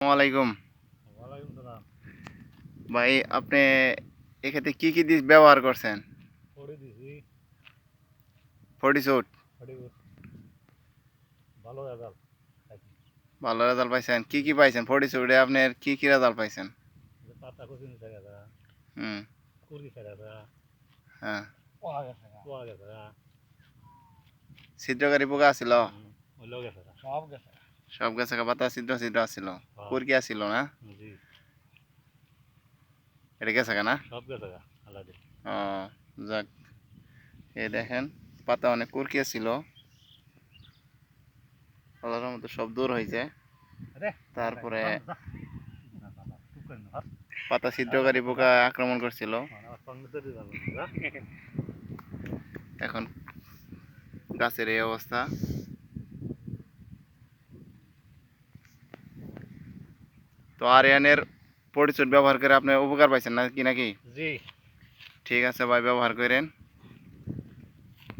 আসসালামাইকুম ওয়ালাইকুম সালাম। ভাই, আপনি এক্ষেত্রে কি কি দিস ব্যবহার করছেন? পড়ে দিছি। ফটিসুট পড়ে ভালো রেজাল্ট পাইছি। ভালো রেজাল্ট পাইছেন? কি কি পাইছেন ফটিসুটে? আপনার কি কি রেজাল্ট পাইছেন? যে পাতা কচি নিচে গেছে, হুম। কুড়ি ছেড়ে গেছে, হ্যাঁ। পোয়া গেছে, ছিদ্রকারী পোকা আছিল? ওইলো গেছে, সব গেছে। সব গেছে গা, পাতা ছিদ্র ছিদ্র আছিল, কুরকি আছিল না? জি, এটা গেছে গা না? সব গেছে গা আলাদা। ও, যাক। এই দেখেন, পাতা অনেক কুরকি ছিল, আল্লাহর মতো সব দূর হয়েছে। তারপরে পাতা ছিদ্রকারী পোকা আক্রমণ করছিল। এখন গাছের এই অবস্থা। তো আরিয়ানের পরিচয় ব্যবহার করে আপনি উপকার পাইছেন নাকি? জি। ঠিক আছে ভাই, ব্যবহার করেন।